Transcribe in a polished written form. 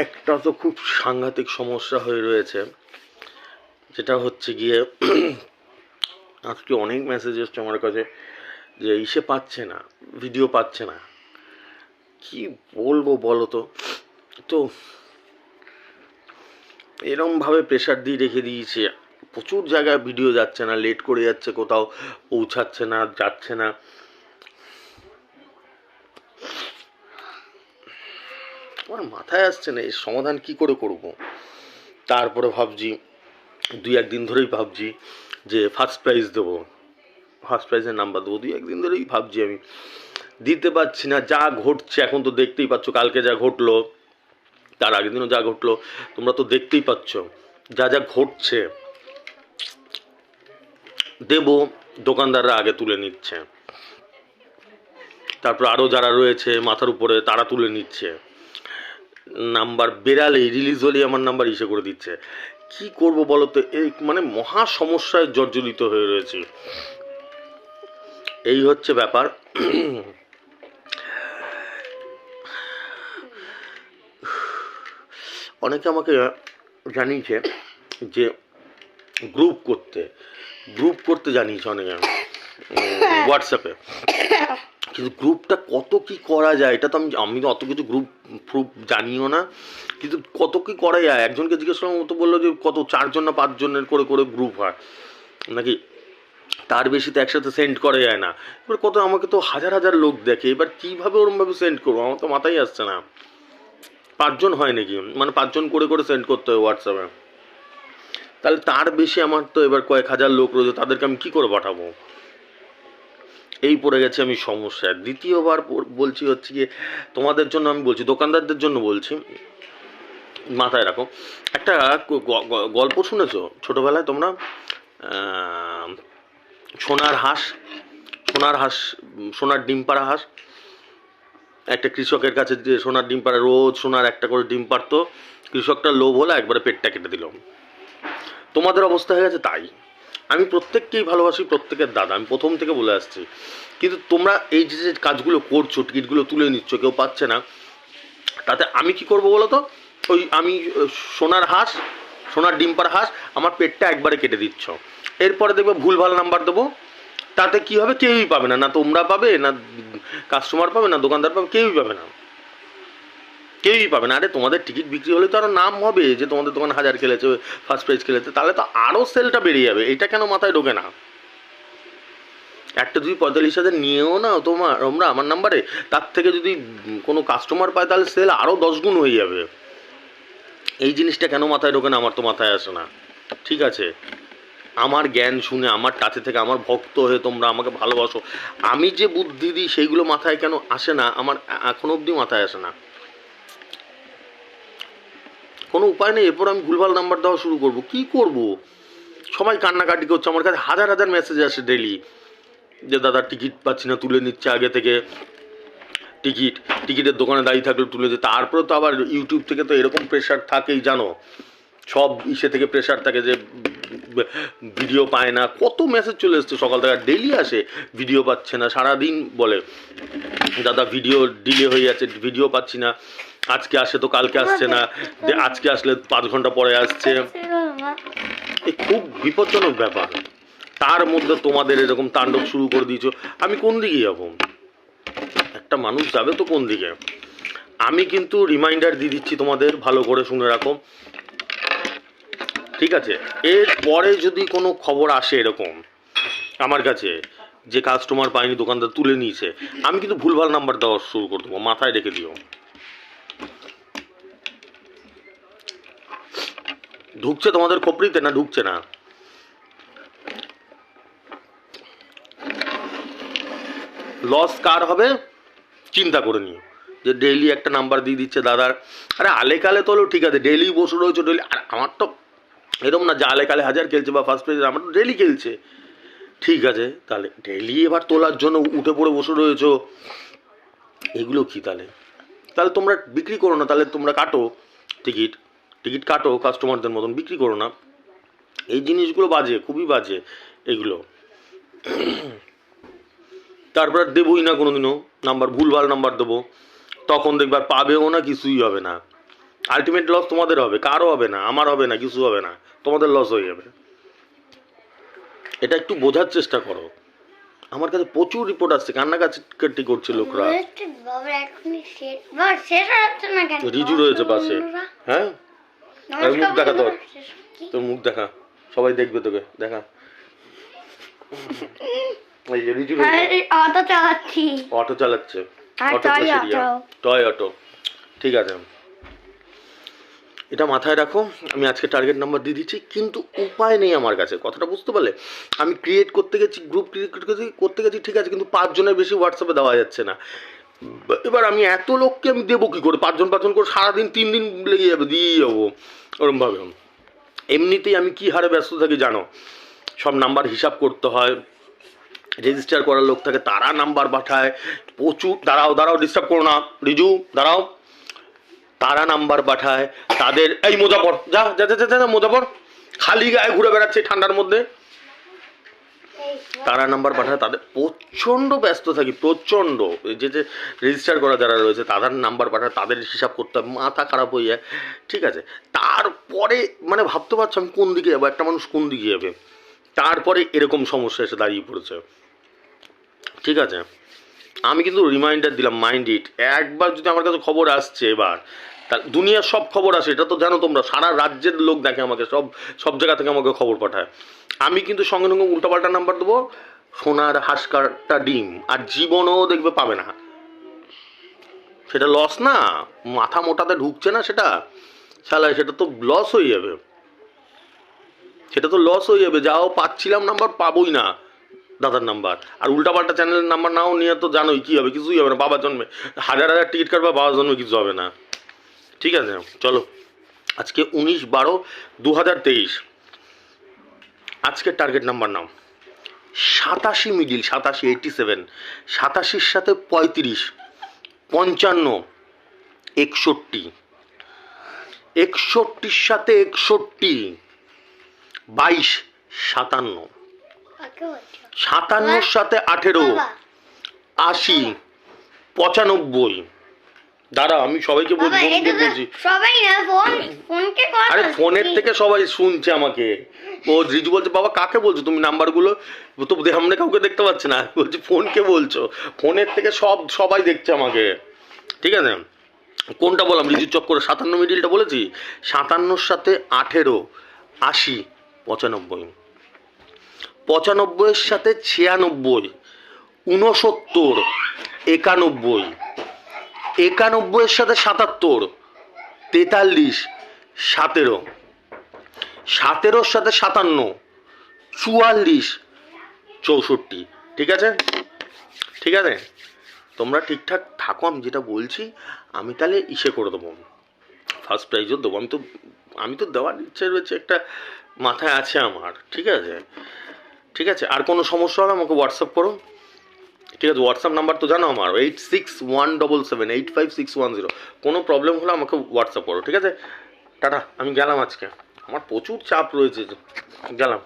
একটা তো খুব সাংঘাতিক সমস্যা হয়ে রয়েছে, যেটা হচ্ছে গিয়ে আজকে অনেক মেসেজ এসছে আমার কাছে যে ইসে পাচ্ছে না, ভিডিও পাচ্ছে না। কি বলবো বলো তো? তো এরমভাবে প্রেশার দিয়ে রেখে দিয়েছে, প্রচুর জায়গায় ভিডিও যাচ্ছে না, লেট করে যাচ্ছে, কোথাও পৌঁছাচ্ছে না, যাচ্ছে না। আমার মাথায় আসছে না এর সমাধান কি করে করব। তারপরে ভাবছি, দুই একদিন ধরেই ভাবছি যে ফার্স্ট প্রাইজ দেবো, ফার্স্ট প্রাইজের নাম্বার দেবো, দুই একদিন ধরেই ভাবছি। আমি দিতে পারছি না। যা ঘটছে এখন তো দেখতেই পাচ্ছ, কালকে যা ঘটলো, তার আগের দিনও যা ঘটলো, তোমরা তো দেখতেই পাচ্ছ যা যা ঘটছে। দেবো, দোকানদাররা আগে তুলে নিচ্ছে, তারপর আরও যারা রয়েছে মাথার উপরে তারা তুলে নিচ্ছে, নাম্বার বেরালেই রিলিজ হলেই আমার নাম্বার ইসে করে দিচ্ছে। কি করব বলো তো? এই মানে মহা সমস্যায় জর্জরিত হয়ে রয়েছে। এই হচ্ছে ব্যাপার। অনেকে আমাকে জানিয়েছে যে গ্রুপ করতে জানিয়েছে অনেকে হোয়াটসঅ্যাপে, কিন্তু গ্রুপটা কত কি করা যায় এটা তো আমি তো অত কিছু গ্রুপ জানিও না, কিন্তু কত কি করা যায়। একজনকে জিজ্ঞেস করলাম, ও তো বললো যে কত 4 না 5 জনের করে করে গ্রুপ হয় নাকি, তার বেশি তো একসাথে সেন্ড করা যায় না। এবার কত, আমাকে তো হাজার হাজার লোক দেখে, এবার কীভাবে ওরমভাবে সেন্ড করবো, আমার তো মাথায় আসছে না। 5 জন হয় নাকি, মানে 5 জন করে করে সেন্ড করতে হবে হোয়াটসঅ্যাপে, তাহলে তার বেশি আমার তো এবার কয়েক হাজার লোক রয়েছে, তাদেরকে আমি কী করে পাঠাবো? এই পড়ে গেছে আমি সমস্যায়। দ্বিতীয়বার বলছি হচ্ছে গিয়ে তোমাদের জন্য আমি বলছি, দোকানদারদের জন্য বলছি, মাথায় রাখো। একটা গল্প শুনেছো ছোটবেলায় তোমরা? সোনার হাঁস, সোনার ডিম পাড়া হাঁস। একটা কৃষকের কাছে যে সোনার ডিম পাড়া, রোজ সোনার একটা করে ডিম পারতো, কৃষকটার লোভ হলো একবারে পেটটা কেটে দিল। তোমাদের অবস্থা হয়ে গেছে তাই। আমি প্রত্যেককেই ভালোবাসি, প্রত্যেকের দাদা, আমি প্রথম থেকে বলে আসছি, কিন্তু তোমরা এই যে যে কাজগুলো করছো, টিকিটগুলো তুলে নিচ্ছ, কেউ পাচ্ছে না, তাতে আমি কি করব বলো তো? আমি সোনার ডিম পাড়া হাঁস, আমার পেটটা একবারে কেটে দিচ্ছ। এরপরে দেখবে ভুলভাল নাম্বার দেবো, তাতে কি হবে? কেউই পাবে না, না তোমরা পাবে, না কাস্টমার পাবে, না দোকানদার পাবে, কেউই পাবে না, কেউই পাবে না। আরে তোমাদের টিকিট বিক্রি হলে তো আরও নাম হবে যে তোমাদের দোকান 1000 খেলেছে, ফার্স্ট প্রাইজ খেলেছে, তাহলে তো আরও সেলটা বেরিয়ে যাবে। এটা কেন মাথায় ঢোকে না? একটা যদি 45,000 নিয়েও না তোমরা আমার নাম্বারে, তার থেকে যদি কোনো কাস্টমার পায় তাহলে সেল আরও 10 গুণ হয়ে যাবে। এই জিনিসটা কেন মাথায় ঢোকে না? আমার তো মাথায় আসে না। ঠিক আছে, আমার জ্ঞান শুনে, আমার কাছে থেকে, আমার ভক্ত হয়ে তোমরা আমাকে ভালোবাসো, আমি যে বুদ্ধি দিই সেইগুলো মাথায় কেন আসে না? আমার এখনো অবধি মাথায় আসে না। কোনো উপায় নেই, এরপর আমি ভুলভাল নাম্বার দেওয়া শুরু করব। কি করব? সবাই কান্নাকাটি করছে, আমার কাছে হাজার হাজার মেসেজ আসে ডেলি যে দাদা টিকিট পাচ্ছি না, তুলে নিচ্ছে আগে থেকে টিকিটের দোকানে দাঁড়িয়ে থাকলে তুলে যে। তারপরে তো আবার ইউটিউব থেকে তো এরকম প্রেশার থাকেই, জানো, সব ইসে থেকে প্রেশার থাকে যে ভিডিও পায় না। কত মেসেজ চলে এসছে সকাল থেকে, ডেলি আসে ভিডিও পাচ্ছে না, সারাদিন বলে দাদা ভিডিও ডিলে হয়ে যাচ্ছে, ভিডিও পাচ্ছি না, আজকে আসে তো কালকে আসছে না, আজকে আসলে 5 ঘন্টা পরে আসছে। এই খুব বিপজ্জনক ব্যাপার। তার মধ্যে তোমাদের এরকম তাণ্ডব শুরু করে দিয়েছো, আমি কোন দিকে যাবো? একটা মানুষ যাবে তো কোন দিকে? আমি কিন্তু রিমাইন্ডার দিয়ে দিচ্ছি তোমাদের, ভালো করে শুনে রাখো, ঠিক আছে? এর পরে যদি কোনো খবর আসে এরকম আমার কাছে যে কাস্টমার পায়নি, দোকানদার তুলে নিয়েছে, আমি কিন্তু ভুলভাল নাম্বার দেওয়া শুরু করে দেবো, মাথায় রেখে দিও। ঢুকছে তোমাদের খোপড়িতে না ঢুকছে না? লস কার হবে চিন্তা করে নিও, যে ডেইলি একটা নাম্বার দিয়ে দিচ্ছে দাদার। আরে আলে কালে তো হলো ঠিক আছে, ডেইলি বসে রয়েছে ডেইলি। আর আমার তো এরকম না যে আলে কালে 1000 খেলছে বা ফার্স্ট প্রাইজ, আমার তো ডেইলি খেলছে। ঠিক আছে, তাহলে ডেইলি এবার তোলার জন্য উঠে পড়ে বসে রয়েছো, এগুলো কি? তাহলে তাহলে তোমরা বিক্রি করো না, তাহলে তোমরা কাটো টিকিট কাটো, কাস্টমারদের মতন বিক্রি করো না। এই জিনিসগুলো বাজে, খুবই বাজে এগুলো। তারপর দেবই না কোনোদিনও নাম্বার, ভুলভাল নাম্বার দেবো, তখন দেখবার পাবেও না, কিছুই হবে না। আলটিমেট লস তোমাদের হবে, কারও হবে না, আমার হবে না, কিছু হবে না, তোমাদের লস হয়ে যাবে। এটা একটু বোঝার চেষ্টা করো। আমার কাছে প্রচুর রিপোর্ট আসছে, কান্নাকাটি করছে লোকরা। রিজু রয়েছে পাশে। হ্যাঁ, মুখ দেখা তোর, তোর মুখ দেখা, সবাই দেখবে তোকে, দেখা। এই যে রিজু অটো চালাচ্ছি, অটো চালাচ্ছে, টয় অটো। ঠিক আছে, এটা মাথায় রাখো। আমি আজকে টার্গেট নাম্বার দিয়ে দিচ্ছি, কিন্তু উপায় নেই আমার কাছে, কথাটা বুঝতে পারলে? আমি ক্রিয়েট করতে গেছি, গ্রুপ ক্রিয়েট করতে গেছি, ঠিক আছে, কিন্তু 5 জনের বেশি হোয়াটসঅ্যাপে দেওয়া যাচ্ছে না। এবার আমি এত লোককে আমি দেবো কী করে? 5 জন করে সারাদিন 3 দিন লেগে যাবে, দিয়ে যাবো ওরমভাবে। এমনিতেই আমি কী হারে ব্যস্ত থাকি জানো? সব নাম্বার হিসাব করতে হয়, রেজিস্টার করার লোক থাকে, তারা নাম্বার পাঠায় প্রচুর। দাঁড়াও ডিস্টার্ব করো না রিজু, দাঁড়াও। তারা নাম্বার পাঠায় তাদের, এই মোজা পর, যা যা যা যা মোজা পর, খালি গায়ে ঘুরে বেড়াচ্ছে ঠান্ডার মধ্যে। তারা নাম্বার পাঠায়, তাদের প্রচণ্ড ব্যস্ত থাকি, প্রচণ্ড। যে রেজিস্টার করা যারা রয়েছে তাদের নাম্বার পাঠায়, তাদের হিসাব করতে হয়, মাথা খারাপ হয়ে যায়। ঠিক আছে, তারপরে মানে ভাবতে পারছো আমি কোন দিকে যাবো, একটা মানুষ কোন দিকে যাবে? তারপরে এরকম সমস্যা এসে দাঁড়িয়ে পড়েছে। ঠিক আছে, আমি কিন্তু রিমাইন্ডার দিলাম, মাইন্ড ইট। একবার যদি আমার কাছে খবর আসছে, এবার তার দুনিয়ার সব খবর আসে, এটা তো জানো তোমরা, সারা রাজ্যের লোক দেখে আমাকে, সব জায়গা থেকে আমাকে খবর পাঠায়। আমি কিন্তু সঙ্গে সঙ্গে উল্টাপাল্টা নাম্বার দেবো, সোনার হাঁসকাটা ডিম, আর জীবনও দেখবে পাবে না। সেটা লস না, মাথা মোটাতে ঢুকছে না সেটা, শালা সেটা তো লস হয়ে যাবে, সেটা তো লস হয়ে যাবে। যাও পাচ্ছিলাম নাম্বার, পাবোই না দাদার নাম্বার। আর উল্টাপাল্টা চ্যানেলের নাম্বার নাও নিয়ে তো জানোই কী হবে, কিছুই হবে না। বাবার জন্মে হাজার টিকিট কাটবা, বাবার জন্মে কিছু হবে না। ঠিক আছে, চলো আজকে 19/12/2023, আজকের টার্গেট নাম্বার নাও 87 মিডিল, 87 87 সাথে 35, 55, 61, 61 সাথে 61, 22, 57, 57 সাথে 18, 80, 95। দাঁড়া আমি সবাইকে বলছি, আরে ফোনের থেকে সবাই শুনছে আমাকে। ও রিজু বলছে, বাবা কাকে বলছো তুমি নাম্বারগুলো? তো আমরা কাউকে দেখতে পাচ্ছি না। বলছি ফোনকে বলছো, ফোনের থেকে সবাই দেখছে আমাকে। ঠিক আছে, কোনটা বললাম? রিজু চক করে 57 মিডিলটা বলেছি। 57 সাথে 18, 80, 95, 95 সাথে 96, 69, 91, 91 সাথে 77, 43, 17, 17 সাথে 57, 44, 64। ঠিক আছে, ঠিক আছে, তোমরা ঠিকঠাক থাকো, আমি যেটা বলছি আমি তাহলে ইসে করে দেবো, ফার্স্ট প্রাইজও দেবো। আমি তো দেওয়ার ইচ্ছে রয়েছে, একটা মাথায় আছে আমার। ঠিক আছে, ঠিক আছে, আর কোনো সমস্যা হলে আমাকে হোয়াটসঅ্যাপ করো। ঠিক আছে, হোয়াটসঅ্যাপ নাম্বার তো জানো আমার, 8617785610। কোনো প্রবলেম হলে আমাকে হোয়াটসঅ্যাপ করো। ঠিক আছে, টাটা, আমি গেলাম। আজকে আমার প্রচুর চাপ রয়েছে, গেলাম।